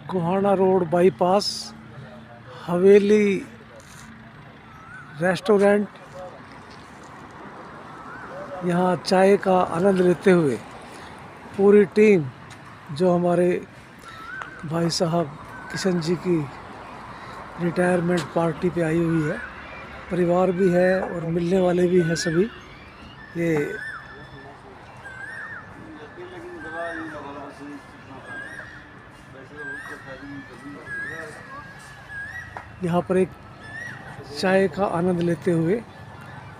Gohana road bypass हवेली restaurant. यहाँ चाय का आनंद लेते हुए पूरी टीम जो हमारे भाई साहब किशन जी की रिटायरमेंट पार्टी पे आई हुई है, परिवार भी है और मिलने वाले भी हैं सभी। ये यहाँ पर एक चाय का आनंद लेते हुए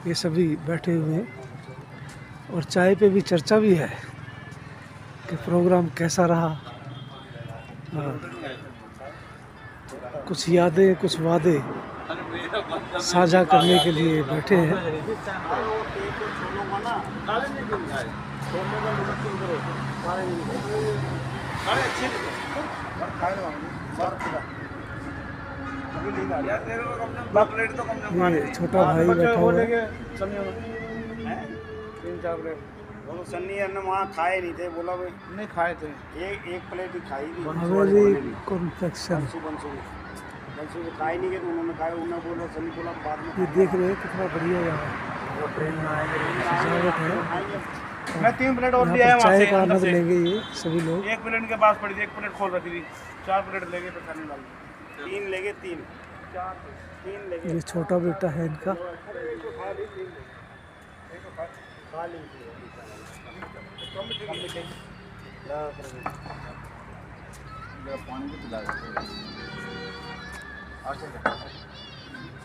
ये सभी बैठे हुए हैं और चाय पे भी चर्चा भी है कि प्रोग्राम कैसा रहा। कुछ यादें कुछ वादे साझा करने के लिए बैठे हैं। ये छोटा भाई बैठा हुआ है। 3-4 प्लेट वो सन्नी ने वहाँ खाए नहीं थे, बोला भाई नहीं खाए थे, एक प्लेट ही खाई थी। हवेली कॉन्फेक्शन बंसी वो खाए नहीं गए तो उन्होंने खाया। उन्होंने बोला सन्नी बोला बाद में। ये देख रहे हैं कितना बढ़िया यहाँ ट्रेन में सजावट है। मैं 3 प्लेट और यहाँ लिया है पर वहाँ चाय से का अंदर आनंद से। लेंगे ये सभी लोग। 1 प्लेट के पास पड़ी थी, 1 प्लेट खोल रखी थी, 4 प्लेट लेके तो खाने डाल 3 लेके 3 लेके। ये छोटा बेटा है इनका।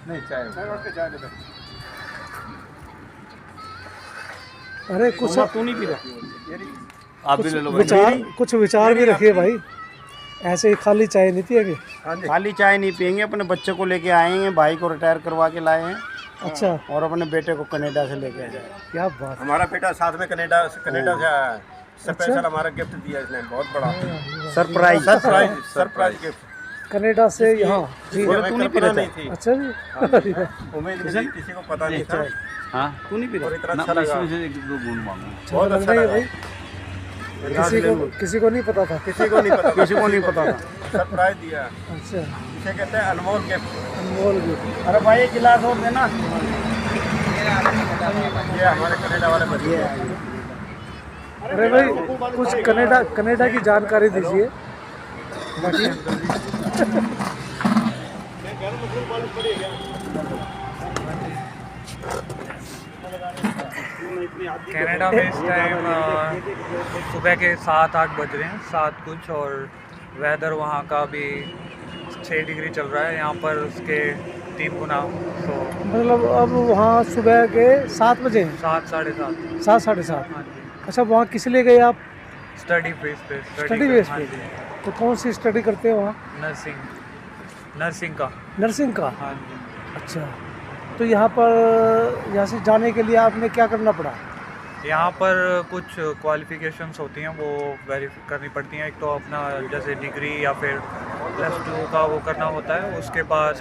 नहीं चाय अरे कुछ तू नहीं पी रहा, आप भी ले लो विचार कुछ विचार भी रखिए भाई, ऐसे ही खाली चाय नहीं पिएंगे। खाली चाय नहीं पियेंगे, अपने बच्चे को लेके आएंगे, भाई को रिटायर करवा के लाए हैं। अच्छा, और अपने बेटे को कनाडा से लेके आए। क्या बात। हमारा बेटा साथ में कनाडा से आया है। स्पेशल हमारा गिफ्ट दिया इसने, बहुत बड़ा सरप्राइज सरप्राइज गिफ्ट। कनाडा से यहाँ जी। तू नहीं पता नहीं थी, अच्छा जी। उम्मीद नहीं, किसी को पता नहीं था। हाँ तू नहीं पी और रहा इतना अच्छा लगा, बहुत अच्छा लगा भाई। किसी को नहीं पता था। किसी को नहीं पता, किसी को नहीं पता था। सरप्राइज दिया। अच्छा, इसे कहते हैं अनमोल गिफ्ट। अनमोल गिफ्ट। अरे भाई एक गिलास और देना। ये हमारे कनाडा वाले बच्चे अरे भाई कुछ कनाडा की जानकारी दीजिए। कनाडा में इस टाइम सुबह के 7-8 बज रहे हैं, 7 कुछ, और वेदर वहाँ का भी 6 डिग्री चल रहा है, यहाँ पर उसके 3 गुना। तो मतलब अब वहाँ सुबह के 7 बजे हैं। 7 साढ़े 7। 7 साढ़े 7। हाँ जी, अच्छा, वहाँ किस लिए गए आप? स्टडी बेस पे। स्टडी बेस हाँ पे। जी, तो कौन सी स्टडी करते हैं वहाँ? नर्सिंग का। नर्सिंग का। हाँ जी। अच्छा, तो यहाँ से जाने के लिए आपने क्या करना पड़ा? यहाँ पर कुछ क्वालिफ़िकेशंस होती हैं, वो वेरीफाई करनी पड़ती हैं। एक तो अपना जैसे डिग्री या फिर +2 का वो करना होता है। उसके बाद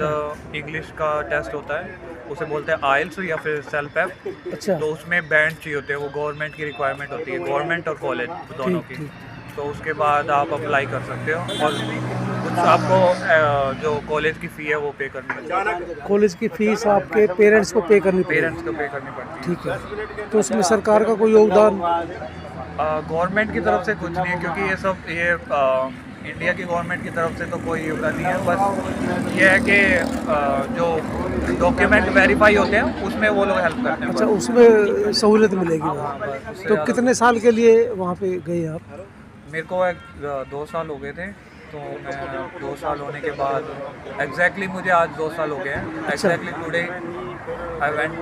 इंग्लिश का टेस्ट होता है, उसे बोलते हैं आइल्स या फिर सेल्फ एप। अच्छा, तो उसमें बैंड चाहिए होते हैं, वो गवर्नमेंट की रिक्वायरमेंट होती है, गवर्नमेंट और कॉलेज दोनों की। ठीक। तो उसके बाद आप अप्लाई कर सकते हो और कुछ आपको जो कॉलेज की फ़ी है वो पे करनी पड़ती है। कॉलेज की फीस आपके पेरेंट्स को पे करनी पड़ेगी। पेरेंट्स को पे करनी पड़ती ठीक है, तो उसमें सरकार का कोई योगदान? है। गवर्नमेंट की तरफ से कुछ नहीं है, क्योंकि ये इंडिया की गवर्नमेंट की तरफ से तो कोई योगदान नहीं है। बस ये है कि जो डॉक्यूमेंट वेरीफाई होते हैं उसमें वो लोग हेल्प करते हैं। अच्छा, उसमें सहूलियत मिलेगी वहाँ। बस तो कितने साल के लिए वहाँ पे गए आप? मेरे को 2 साल हो गए थे, तो मैं 2 साल होने के बाद एग्जैक्टली मुझे आज 2 साल हो गए हैं। Exactly today I went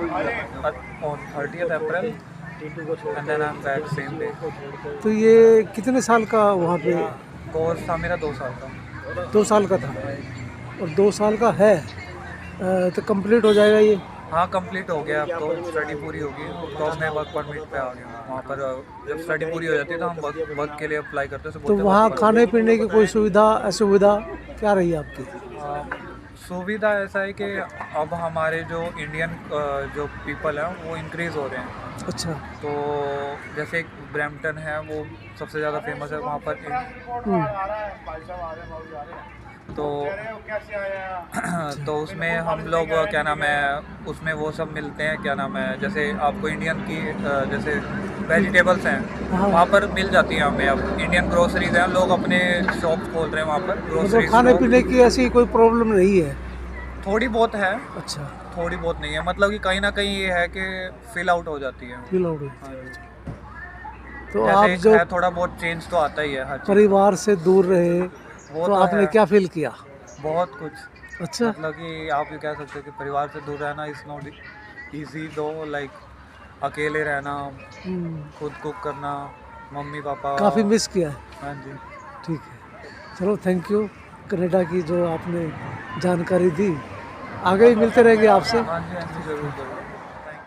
on 30th April and then I am back same day. तो ये कितने साल का वहाँ पे कोर्स था मेरा 2 साल का। 2 साल का था और 2 साल का है, तो कंप्लीट हो जाएगा ये? हाँ, कंप्लीट हो गया, अब तो स्टडी पूरी होगी, तो अब मैं वर्क परमिट पे आ गया। वहाँ पर जब स्टडी पूरी हो जाती है तो हम वर्क के लिए अप्लाई करते हैं। तो वहाँ खाने पीने की कोई सुविधा असुविधा क्या रही आपकी? सुविधा ऐसा है कि अब हमारे जो इंडियन जो पीपल हैं वो इंक्रीज़ हो रहे हैं। अच्छा। तो जैसे एक ब्रैम्पटन है वो सबसे ज़्यादा फेमस है वहाँ पर। तो तो उसमें हम लोग क्या नाम है उसमें वो सब मिलते हैं, क्या नाम है, जैसे आपको इंडियन की जैसे वेजिटेबल्स हैं हाँ। वहाँ पर मिल जाती हैं हमें। अब इंडियन ग्रोसरीज हैं, लोग अपने शॉप खोल रहे हैं वहाँ पर मतलब ग्रोसरीज। खाने पीने की ऐसी कोई प्रॉब्लम नहीं है? थोड़ी बहुत है, अच्छा। थोड़ी बहुत नहीं है, मतलब कि कहीं ना कहीं ये है कि फिल आउट हो जाती है। फील आउट हाँ जी। तो आप जैसे जो है थोड़ा बहुत चेंज तो आता ही है हर चीज़। परिवार से दूर रहे वो तो तो आपने है, क्या फील किया? बहुत कुछ। अच्छा। मतलब कि आप ये कह सकते हो कि परिवार से दूर रहना इज़ नॉट ईजी दो, लाइक अकेले रहना, हम्म, खुद कुक करना, मम्मी पापा। काफ़ी मिस किया है। हाँ जी। ठीक है, चलो थैंक यू कनाडा की जो आपने जानकारी दी। आगे भी मिलते रहेंगे आपसे। हाँ जी, हाँ जी, ज़रूर ज़रूर। Thank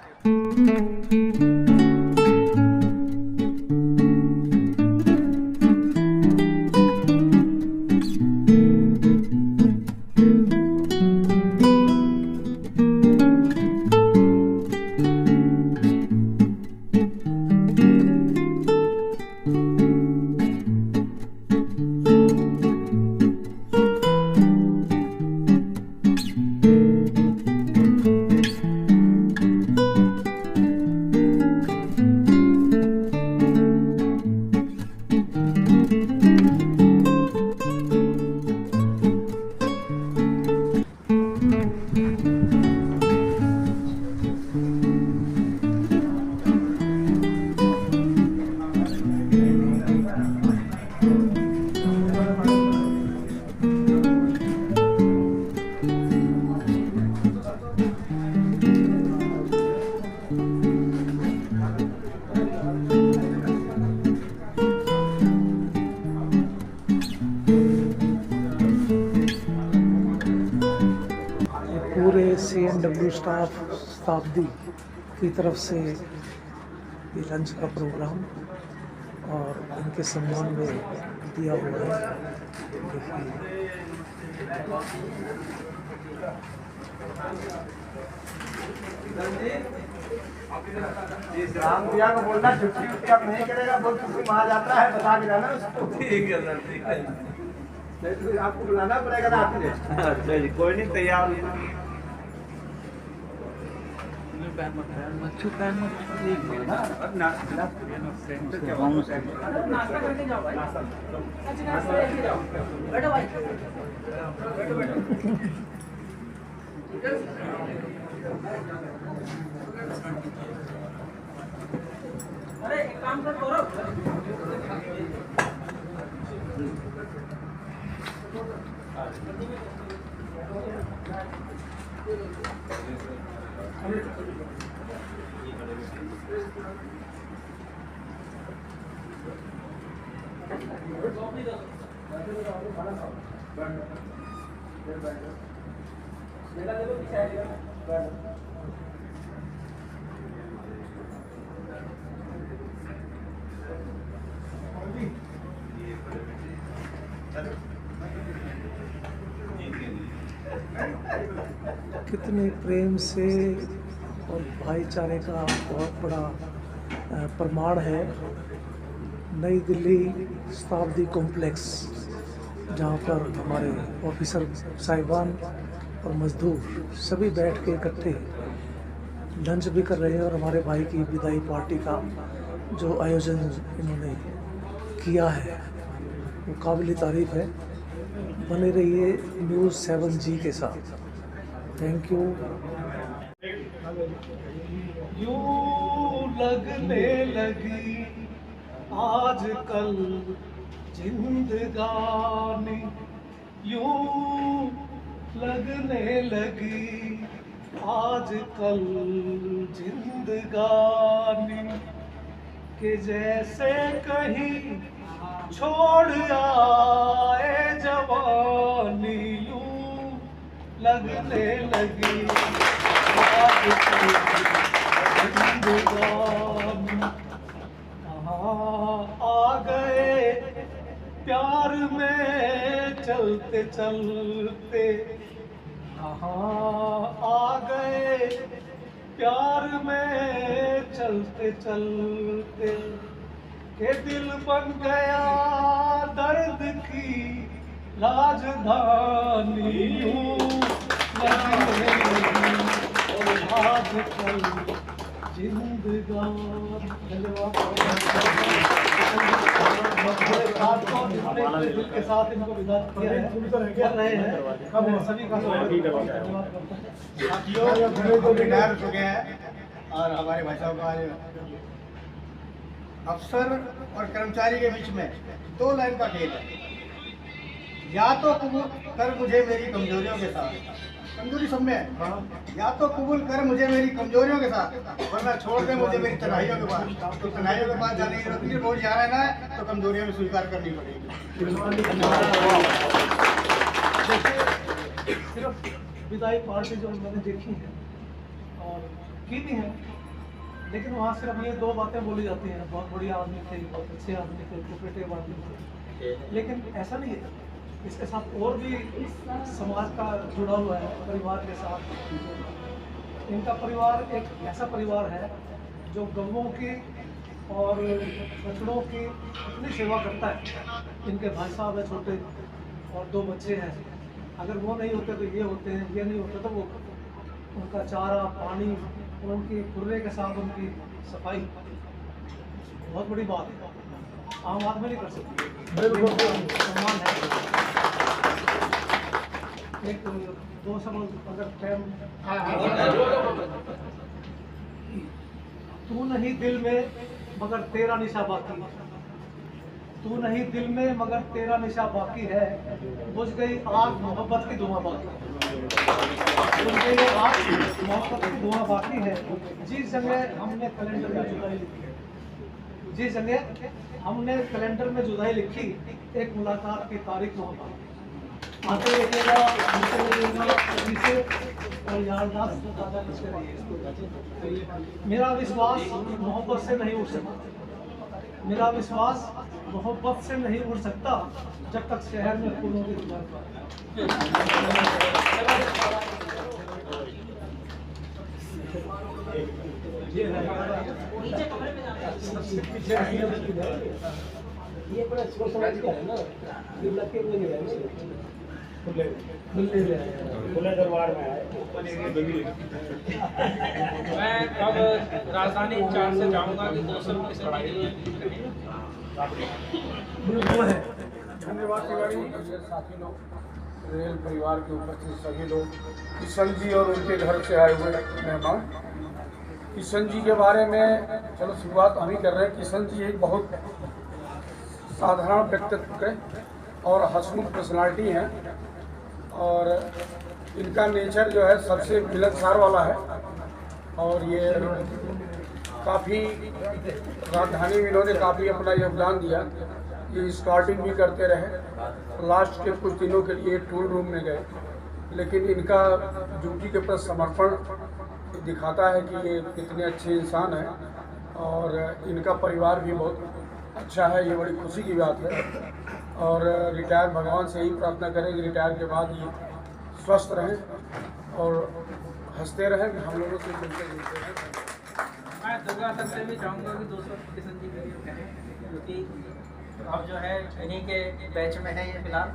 you. पूरे CNW स्टाफ शताब्दी की तरफ से ये लंच का प्रोग्राम और इनके सम्मान में दिया हुआ है। राम दिया को बोलना छुट्टी उट्टी अब नहीं करेगा, बोल छुट्टी वहाँ जाता है बता के जाना उसको। ठीक है सर, ठीक है। नहीं तो फिर आपको बुलाना पड़ेगा रात में। अच्छा जी, कोई नहीं, तैयार अरे एक काम कर करो। कितने प्रेम से और भाईचारे का बहुत बड़ा प्रमाण है नई दिल्ली शताब्दी कॉम्प्लेक्स, जहाँ पर हमारे ऑफिसर साहिबान और मजदूर सभी बैठ के इकट्ठे लंच भी कर रहे हैं और हमारे भाई की विदाई पार्टी का जो आयोजन इन्होंने किया है वो काबिल तारीफ़ है। बने रहिए न्यूज़ 7G के साथ। Thank you. यूं लगने लगी आजकल जिंदगानी, यूं लगने लगी आजकल जिंदगानी, कि जैसे कहीं छोड़ आए जवानी, यूं लगने लगी आजकल जिंदगानी। कहाँ आ गए प्यार में चलते चलते, कहाँ आ गए प्यार में चलते चलते के दिल बन गया दर्द की राजधानी हूँ आजकल जिंदगानी। दिल के साथ इनको विदा किया है, कर रहे हैं सभी का रिटायर हो गया है। और हमारे भाई साहब का अफसर और कर्मचारी के बीच में 2 लाइन का खेल है। या तो कबूल कर मुझे मेरी कमजोरियों के साथ, कमजोरी सब में है, या तो कबूल कर मुझे मेरी कमजोरियों के साथ, वरना छोड़ दे मुझे मेरी तनाइयों के पास। तो तनाइयों के पास जाने की जरूरत नहीं, रोज यहाँ रहना है तो कमजोरियां भी स्वीकार करनी पड़ेगी। सिर्फ विदाई पार्टी जो मैंने देखी है और की भी है, लेकिन वहाँ सिर्फ ये 2 बातें बोली जाती हैं, बहुत बढ़िया आदमी थे, बहुत अच्छे आदमी थे, कोऑपरेटिव आदमी थे। लेकिन ऐसा नहीं है, इसके साथ और भी समाज का जुड़ा हुआ है परिवार के साथ। इनका परिवार एक ऐसा परिवार है जो गौओं की और बछड़ों की इतनी सेवा करता है। इनके भाई साहब है छोटे और 2 बच्चे हैं। अगर वो नहीं होते तो ये होते हैं, ये नहीं होते तो वो, उनका चारा पानी और उनकी खुर्रे के साथ उनकी सफाई बहुत बड़ी बात है, आम आदमी नहीं कर सकती। बिल्कुल सम्मान है। एक 2 शब्द अगर टाइम तू नहीं दिल में मगर तेरा निशा बाकी, तू नहीं दिल में मगर तेरा निशा बाकी है, बुझ गई आग मोहब्बत की धुआं बाकी, बुझ गई आग मोहब्बत की धुआं बाकी है। जिस जगह हमने कैलेंडर में जुदाई लिखी, जिस जगह हमने कैलेंडर में जुदाई लिखी, एक मुलाकात की तारीख वहाँ आते रहिएगा, और याददाश्त ताज़ा करते रहिए। मेरा विश्वास मोहब्बत से नहीं उठ सकता, मेरा विश्वास मोहब्बत से नहीं उड़ सकता जब तक शहर में फूलों की दुकान पर। ये बड़ा सोच समझ के है ना, ये लगे हुए नहीं है, खुले दरबार में आए। मैं अब राजधानी 4 से जाऊंगा कि 200 की पढ़ाई धन्यवाद तिवारी, साथी लोग, रेल परिवार के उपस्थित सभी लोग, किशन जी और उनके घर से आए हुए मेहमान। किशन जी के बारे में चलो शुरुआत हम ही कर रहे हैं। किशन जी एक बहुत साधारण व्यक्तित्व के और हंसमुख पर्सनालिटी हैं, और इनका नेचर जो है सबसे मिलनसार वाला है। और ये काफ़ी राजधानी में इन्होंने काफ़ी अपना योगदान दिया। ये स्काउटिंग भी करते रहे, लास्ट के कुछ दिनों के लिए टूर रूम में गए, लेकिन इनका ड्यूटी के प्रति समर्पण दिखाता है कि ये कितने अच्छे इंसान हैं। और इनका परिवार भी बहुत अच्छा है, ये बड़ी खुशी की बात है। और रिटायर भगवान से ही प्रार्थना करें कि रिटायर के बाद ये स्वस्थ रहें और हंसते रहें, हम लोगों से मिलते जुलते रहें। मैं दुर्गा तक से भी चाहूँगा कि 200 किशन जी के लिए कहें, क्योंकि अब जो है इन्हीं के बैच में है ये फिलहाल।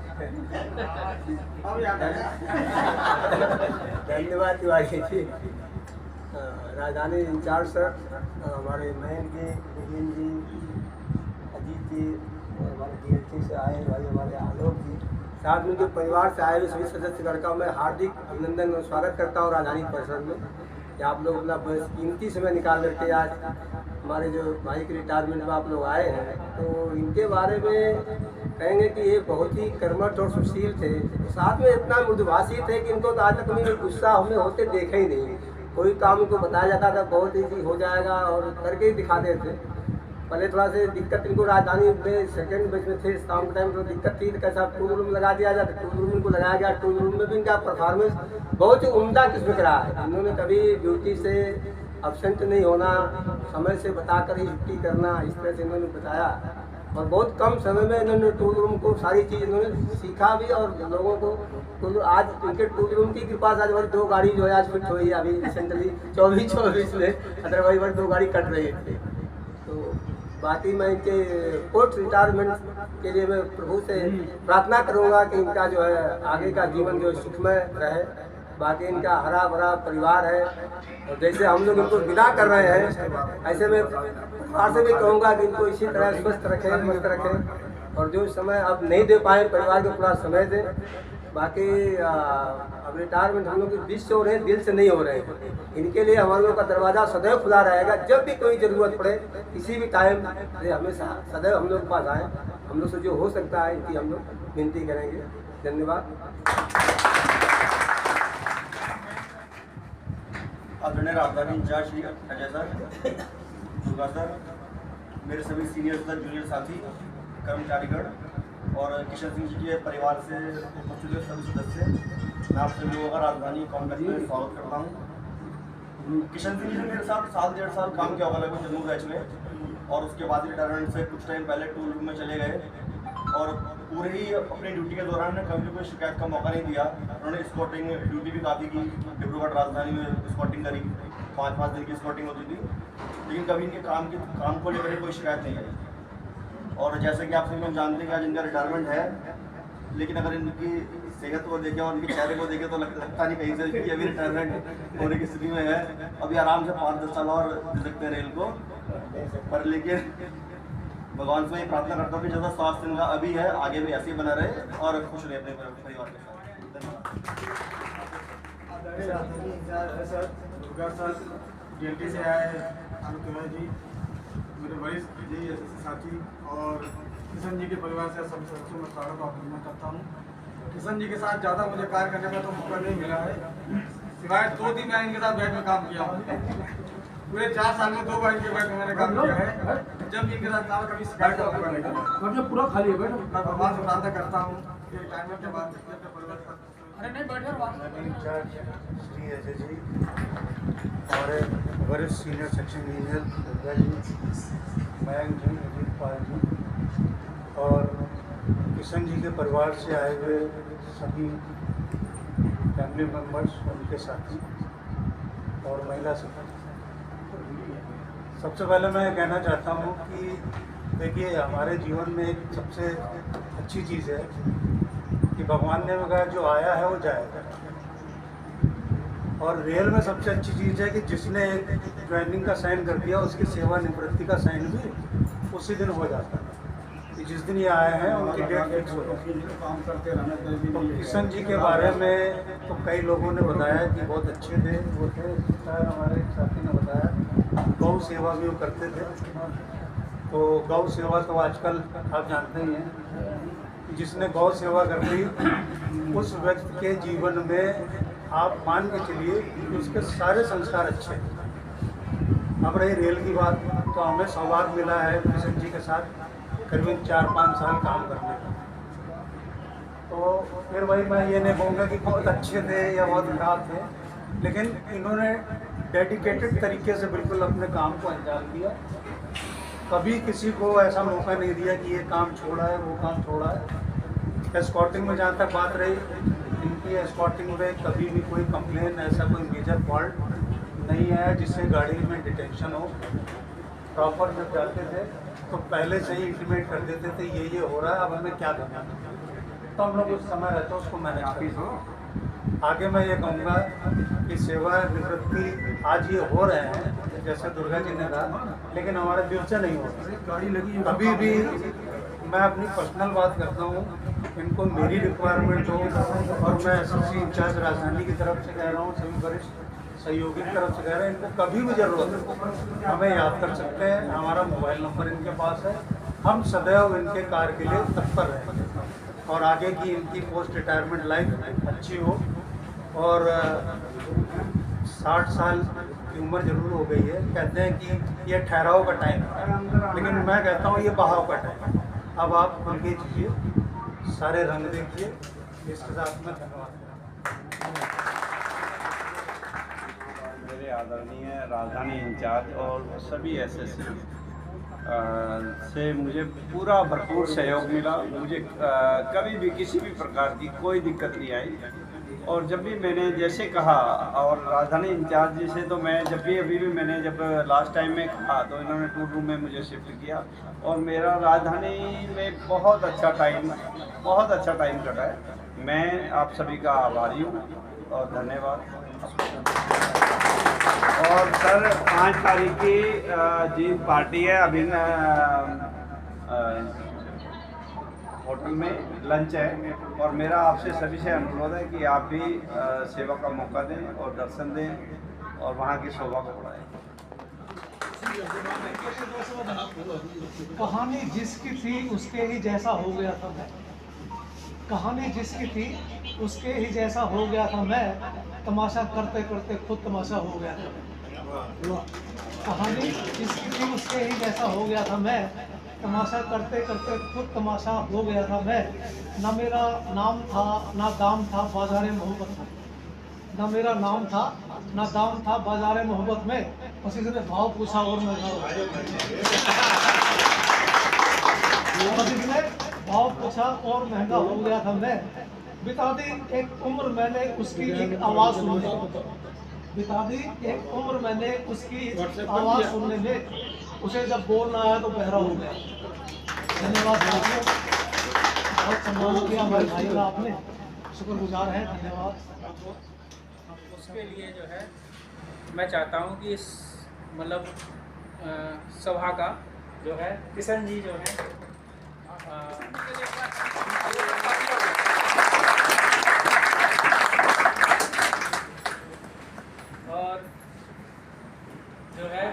धन्यवाद तिवारी जी। राजधानी इंचार्ज सर, हमारे मयंक जी, नितिन जी, अजीत जी, और हमारे DLT से आए भाई हमारे आलोक जी, साथ में जो परिवार से आए हुए सभी सदस्यगण का मैं हार्दिक अभिनंदन और स्वागत करता हूँ राजधानी परिसर में, कि आप लोग अपना कीमती समय निकाल करके आज हमारे जो भाई के रिटायरमेंट में आप लोग आए हैं। तो इनके बारे में कहेंगे कि ये बहुत ही कर्मठ और सुशील थे, साथ में इतना मृदुभाषी थे कि इनको तो आज तक कभी गुस्सा हमें होते देखा ही नहीं। कोई काम उनको बताया जाता था बहुत ईजी हो जाएगा और करके ही दिखाते थे। पहले थोड़ा सा दिक्कत इनको राजधानी में सेकंड बेच में थे, शाम के टाइम तो दिक्कत थी, तो कैसा टूल रूम लगा दिया जाता, टूल रूम इनको लगाया गया। टूल रूम में भी इनका परफॉर्मेंस बहुत ही उम्दा किस्म का रहा है। इन्होंने कभी ड्यूटी से अब्सेंट नहीं होना, समय से बताकर ही छुट्टी करना, इस तरह से इन्होंने बताया और बहुत कम समय में इन्होंने टूल रूम को सारी चीज़ इन्होंने सीखा भी और लोगों को टूल आज इनके टूल रूम की कृपा से आज हमारी 2 गाड़ी जो है आज फिट हुई है अभी रिसेंटली 24 में, अदरवाइज हमारी 2 गाड़ी कट रही थी। तो बाकी मैं इनके पोस्ट रिटायरमेंट के लिए मैं प्रभु से प्रार्थना करूँगा कि इनका जो है आगे का जीवन जो सुखमय रहे। बाकी इनका हरा भरा परिवार है और जैसे हम लोग इनको विदा कर रहे हैं ऐसे में परिवार से भी कहूँगा कि इनको इसी तरह स्वस्थ रखें, मस्त रखें और जो समय अब नहीं दे पाए परिवार को पूरा समय दें। बाकी अब रिटायरमेंट हम लोग के बीच से हो रहे हैं, दिल से नहीं हो रहे हैं। इनके लिए हम लोग का दरवाज़ा सदैव खुला रहेगा, जब भी कोई ज़रूरत पड़े किसी भी टाइम हमेशा सदैव हम लोग के पास आए। हम लोग से जो हो सकता है इनकी हम लोग विनती करेंगे। धन्यवाद। आदरणीय राजधानी incharge Shri Ajay sir, Durga sir, मेरे सभी सीनियर सर, जूनियर साथी, कर्मचारीगण और किशन सिंह जी के परिवार से उपस्थित सभी सदस्य, मैं आप सभी लोगों का राजधानी कांग्रेस में स्वागत करता हूँ। किशन सिंह जी ने मेरे साथ 1.5 साल काम किया होगा लगभग जम्मू बैच में और उसके बाद रिटायरमेंट से कुछ टाइम पहले टूल रूम में चले गए और पूरे ही अपनी ड्यूटी के दौरान कभी कोई शिकायत का मौका नहीं दिया। उन्होंने स्कॉटिंग ड्यूटी भी काफ़ी की, डिब्रूगढ़ राजधानी में स्कॉटिंग करी, 5-5 दिन की स्कॉटिंग होती थी, लेकिन कभी इनके काम को लेकर कोई शिकायत नहीं आई। और जैसे कि आप सभी लोग जानते हैं कि आज इनका रिटायरमेंट है, लेकिन अगर इनकी सेहत को देखें और इनके चेहरे को देखें तो लगता नहीं कहीं से कि अभी रिटायरमेंट होने की स्थिति में है। अभी आराम से 5-10 साल और दे सकते हैं रेल को, पर लेकिन भगवान से ये प्रार्थना करता हूँ कि जैसा स्वास्थ्य इनका अभी है आगे भी ऐसे ही बना रहे और खुश रहे अपने परिवार के साथ। सर दुर्गा सर DLT से आए आनंद कुमार जी, मेरे वरिष्ठ जी एसएससी साथी और किशन जी के परिवार से सभी सदस्यों में स्वागत और अभिनंदन करता हूँ। किशन जी के साथ ज़्यादा मुझे कार्य करने का तो मौका नहीं मिला है, सिवाय 2 दिन मैं इनके साथ बैठ में काम किया हूँ। पूरे 4 साल में 2 बार इनके बैठ में मैंने काम किया है। जब इनके साथ काम कभी शिकायत का मौका नहीं मिला। मतलब पूरा खाली है बैठो। मैं भगवान से प्रार्थना करता हूँ कि रिटायरमेंट के बाद अपने परिवार का अरे नहीं बैठे इंचार्ज श्री अजय जी और वरिष्ठ senior section engineer Durga ji, Mayank जी, अजीत पाल जी और किशन जी के परिवार से आए हुए सभी फैमिली मेम्बर्स, उनके साथी और महिला साथी, सबसे पहले मैं कहना चाहता हूँ कि देखिए हमारे जीवन में एक सबसे अच्छी चीज़ है कि भगवान ने कहा जो आया है वो जाएगा। और रेल में सबसे अच्छी चीज़ है कि जिसने ज्वाइनिंग का साइन कर दिया उसकी सेवानिवृत्ति का साइन भी उसी दिन हो जाता है कि जिस दिन ये आए हैं उनकी डेट फिक्स हो जाती है। काम करते रहना चाहिए। तो किशन जी के बारे में तो कई लोगों ने बताया कि बहुत अच्छे थे, वो थे शायद हमारे साथी ने बताया गौ सेवा भी वो करते थे। तो गौ सेवा तो आजकल आप जानते ही हैं, जिसने गौ सेवा कर ली उस व्यक्ति के जीवन में आप मान के चलिए कि उसके सारे संस्कार अच्छे हैं। अब रही रेल की बात, तो हमें सौभाग्य मिला है किशन जी के साथ करीबन 4-5 साल काम करने का। तो फिर वही मैं ये नहीं कहूँगा कि बहुत अच्छे थे या बहुत खराब थे, लेकिन इन्होंने डेडिकेटेड तरीके से बिल्कुल अपने काम को अंजाम दिया। कभी किसी को ऐसा मौका नहीं दिया कि ये काम छोड़ा है वो काम छोड़ा है। एस्कॉर्टिंग में जहाँ तक बात रही, इनकी एस्कॉर्टिंग में कभी भी कोई कंप्लेन, ऐसा कोई मेजर फॉल्ट नहीं आया जिससे गाड़ी में डिटेंशन हो। प्रॉपर जब जाते थे तो पहले से ही इंटीमेट कर देते थे ये हो रहा है, अब हमें क्या करना है, तो हम लोग उस समय रहते उसको मैनेज करते। आगे मैं ये कहूँगा कि सेवानिवृत्ति आज ये हो रहे हैं जैसे दुर्गा जी ने कहा, लेकिन हमारे दिल से नहीं हो रहा। गाड़ी लगी कभी भी मैं अपनी पर्सनल बात करता हूँ, इनको मेरी रिक्वायरमेंट हो और मैं एसएससी इंचार्ज राजधानी की तरफ से कह रहा हूँ, सभी वरिष्ठ सहयोगी की तरफ से कह रहे हैं, इनको कभी भी ज़रूरत हो हमें याद कर सकते हैं। हमारा मोबाइल नंबर इनके पास है, हम सदैव इनके कार्य के लिए तत्पर रहेंगे और आगे की इनकी पोस्ट रिटायरमेंट लाइफ अच्छी हो। और 60 साल की उम्र जरूर हो गई है, कहते हैं कि ये ठहराव का टाइम है, लेकिन मैं कहता हूँ ये बहाव का टाइम है। अब आप खुल के जिए, सारे रंग देखिए। इसके साथ में धन्यवाद। मेरे आदरणीय राजधानी इंचार्ज और सभी एसएससी से मुझे पूरा भरपूर सहयोग मिला। मुझे कभी भी किसी भी प्रकार की कोई दिक्कत नहीं आई। और जब भी मैंने जैसे कहा, और राजधानी इंचार्ज से तो मैं जब भी अभी भी मैंने जब लास्ट टाइम में कहा तो इन्होंने 2 रूम में मुझे शिफ्ट किया और मेरा राजधानी में बहुत अच्छा टाइम कटा है। मैं आप सभी का आभारी हूँ और धन्यवाद। और सर 5 तारीख की जी पार्टी है, अभी होटल में लंच है और मेरा आपसे सभी से अनुरोध है कि आप भी सेवा का मौका दें और दर्शन दें और वहाँ की शोभा को बढ़ाएं। कहानी जिसकी थी उसके ही जैसा हो गया था मैं। कहानी जिसकी थी उसके ही जैसा हो गया था मैं। तमाशा करते करते खुद तमाशा हो गया था। कहानी जिसकी थी उसके ही जैसा हो गया था मैं। तमाशा करते करते खुद तमाशा हो गया था मैं। ना मेरा नाम था ना दाम था बाजारे मोहब्बत में। ना मेरा नाम था ना दाम था बाजारे मोहब्बत में। बस इसने भाव पूछा और मैं इसने भाव पूछा और महंगा हो गया था मैं। बिता दी एक उम्र मैंने उसकी एक आवाज़ सुनने। बिता दी एक उम्र मैंने उसकी आवाज़ सुनने में। उसे जब बोलना आया तो बहरा हो गया। धन्यवाद साथियों, बहुत सम्मान किया हमारे भाई का आपने, शुक्रगुजार है। धन्यवाद। उसके लिए जो है मैं चाहता हूँ कि इस मतलब सभा का जो है किशन जी जो है और जो है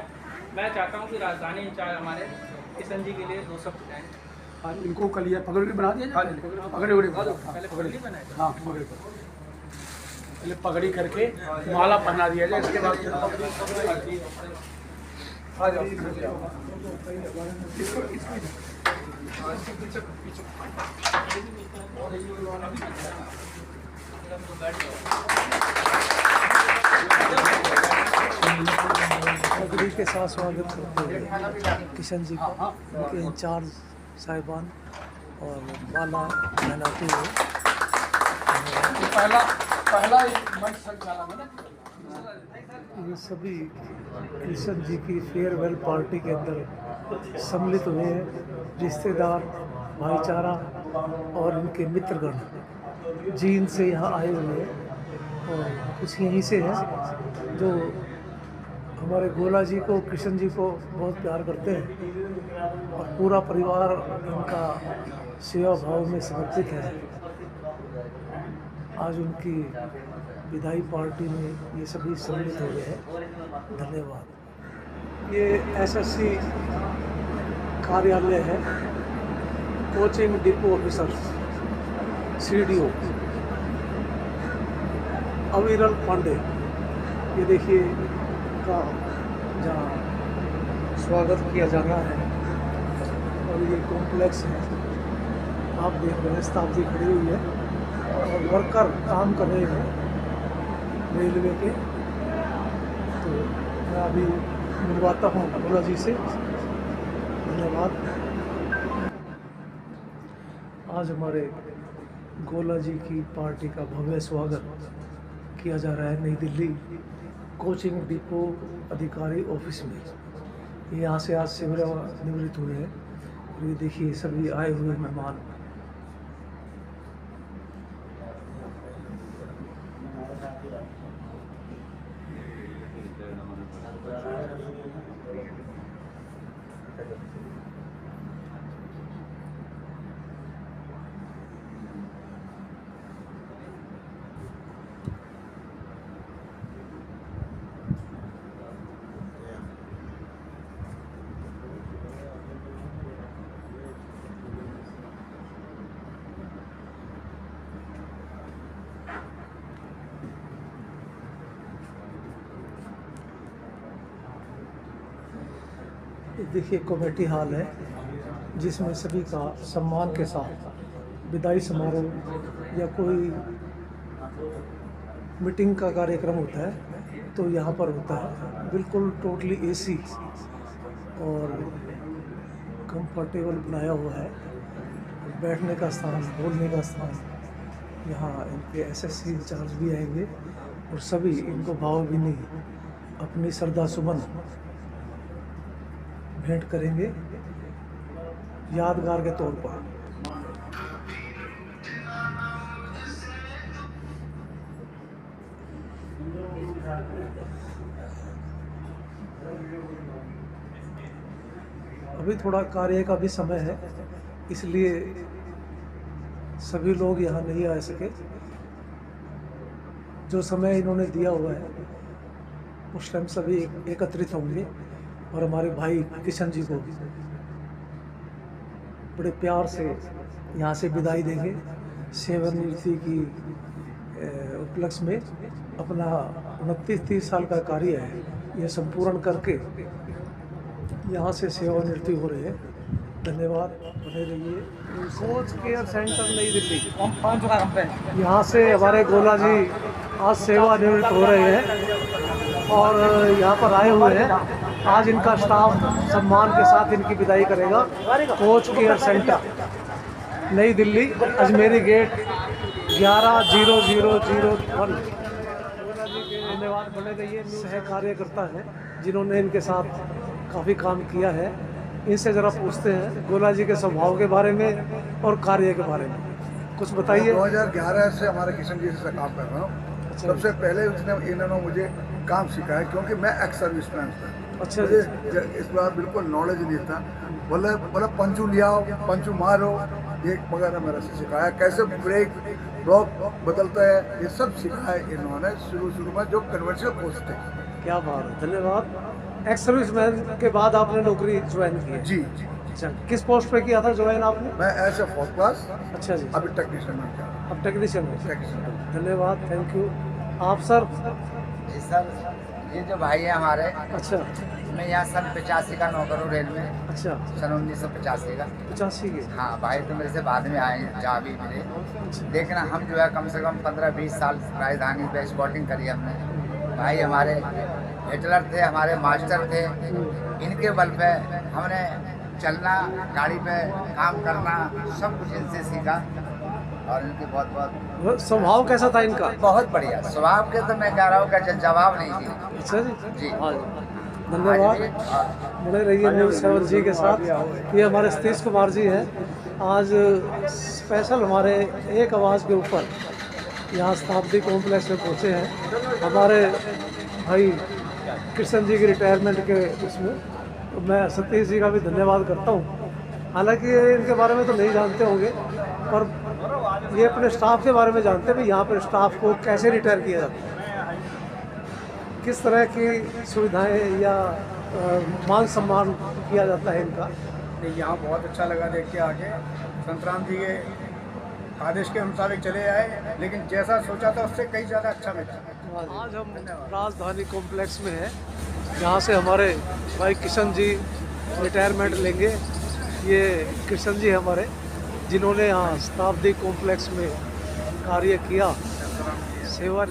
मैं चाहता हूँ कि राजधानी इंचार्ज हमारे किशन जी के लिए 2 शब्द कहें। हाँ, इनको कल ये पगड़ी बना दिया जाए। पगड़ी उड़ी पहले पगड़ी बनाए। हाँ, पगड़ी पहले पगड़ी करके माला पहना दिया जाए। इसके बाद आ जाओ, पगड़ी के साथ स्वागत करते हुए किशन जी का, उनके इंचार्ज साहिबान और माला पहनाते हुए। पहला मंच संचालन है ना। ये सभी किशन जी की फेयरवेल पार्टी के अंदर सम्मिलित हुए हैं। रिश्तेदार, भाईचारा और इनके मित्रगण जींद से यहाँ आए हुए हैं और कुछ यहीं से हैं जो हमारे गोला जी को, किशन जी को बहुत प्यार करते हैं और पूरा परिवार इनका सेवा भाव में समर्पित है। आज उनकी विदाई पार्टी में ये सभी सम्मिलित हो गए हैं। धन्यवाद। ये एसएससी कार्यालय है, कोचिंग डिपो ऑफिसर्स CDO अविरल पांडे। ये देखिए का जहाँ स्वागत किया जाना है और ये कॉम्प्लेक्स है, आप देख रहे हैं शताब्दी खड़ी हुई है और वर्कर काम कर रहे हैं रेलवे के। तो मैं अभी मिलवाता हूँ गोला जी से। धन्यवाद। आज हमारे गोला जी की पार्टी का भव्य स्वागत किया जा रहा है नई दिल्ली कोचिंग डिपो अधिकारी ऑफिस में। ये यहाँ से आज सेवानिवृत्त हुए हैं। ये देखिए सभी आए हुए मेहमान। देखिए कमेटी हॉल है जिसमें सभी का सम्मान के साथ विदाई समारोह या कोई मीटिंग का कार्यक्रम होता है तो यहाँ पर होता है। बिल्कुल टोटली AC और कंफर्टेबल बनाया हुआ है। बैठने का स्थान, बोलने का स्थान, यहाँ इनके एसएससी इंचार्ज भी आएंगे और सभी इनको भावभीनी अपनी श्रद्धा सुमन भेंट करेंगे यादगार के तौर पर। अभी थोड़ा कार्य का भी समय है, इसलिए सभी लोग यहाँ नहीं आ सके। जो समय इन्होंने दिया हुआ है उस टाइम सभी एकत्रित होंगे और हमारे भाई किशन जी को बड़े प्यार से यहाँ से विदाई देंगे। सेवानिवृत्ति की उपलक्ष्य में अपना 29-30 साल का कार्य है ये संपूर्ण करके यहाँ से सेवानिवृत्ति हो रहे हैं। धन्यवाद, बने रहिए। कोच केयर सेंटर नई दिल्ली, यहाँ से हमारे गोला जी आज सेवानिवृत्त हो रहे हैं और यहाँ पर आए हुए हैं। आज इनका स्टाफ सम्मान के साथ इनकी विदाई करेगा। कोच केयर सेंटर नई दिल्ली, अजमेरी गेट 110001। धन्यवाद, बने रहिए। सह कार्यकर्ता हैं जिन्होंने इनके साथ काफ़ी काम किया है। इनसे ज़रा पूछते हैं गोला जी के स्वभाव के बारे में और कार्य के बारे में कुछ बताइए। 2011 से हमारे किशन जी से काम कर रहा हूँ। सबसे पहले इन्होंने मुझे काम सिखाया क्योंकि मैं एक्स सर्विसमैन था। अच्छा, मुझे इस बार बिल्कुल नॉलेज नहीं था। बोला पंचू ले आओ, पंचू मारो, ये वगैरह मेरा से सिखाया। कैसे ब्रेक ब्लॉक बदलता है ये सब सिखाया इन्होंने शुरू में जो कन्वर्शियल कोर्स थे। क्या बात है, धन्यवाद। एक्स सर्विसमैन के बाद आपने नौकरी ज्वाइन की है? जी। अच्छा, किस पोस्ट पे किया था ज्वाइन आपने? मैं ऐसे 4th क्लास। अच्छा जी, अभी टेक्नीशियन में क्या? अब टेक्नीशियन में। धन्यवाद, थैंक यू। आप सर? जी सर, ये जो भाई है हमारे। अच्छा, मैं यहाँ सन 85 का नौकर हूँ रेल में। अच्छा, सन 1985 का। 85 के? हाँ, भाई तो मेरे से बाद में आए जा भी मिले, लेकिन हम जो है कम से कम 15-20 साल राजधानी पे स्पॉटिंग करी हमने। भाई हमारे हिटलर थे, हमारे मास्टर थे। इनके बल पे हमने चलना, गाड़ी पे काम करना, सब कुछ इनसे सीखा और इनकी बहुत स्वभाव कैसा था इनका? बहुत बढ़िया स्वभाव के, तो मैं कह रहा हूँ कि जवाब नहीं जी। अच्छा जी, जी धन्यवाद, बने रहिए न्यूज़ 7 जी के साथ। ये हमारे सतीश कुमार जी हैं। आज स्पेशल हमारे एक आवाज़ के ऊपर यहाँ शताब्दी कॉम्प्लेक्स में पहुँचे हैं हमारे भाई कृष्ण जी की रिटायरमेंट के उसमें। तो मैं सतीश जी का भी धन्यवाद करता हूँ। हालांकि इनके बारे में तो नहीं जानते होंगे, पर ये अपने स्टाफ के बारे में जानते हैं भी यहाँ पर स्टाफ को कैसे रिटायर किया जाता है, किस तरह की सुविधाएं या मान सम्मान किया जाता है इनका। यहाँ बहुत अच्छा लगा देख के आके। संतराम जी के आदेश के मुताबिक चले आए, लेकिन जैसा सोचा था उससे कई ज़्यादा अच्छा मिला। आज हम राजधानी कॉम्प्लेक्स में हैं, जहाँ से हमारे भाई किशन जी रिटायरमेंट लेंगे। ये किशन जी हमारे जिन्होंने यहाँ शताब्दी कॉम्प्लेक्स में कार्य किया, सेवा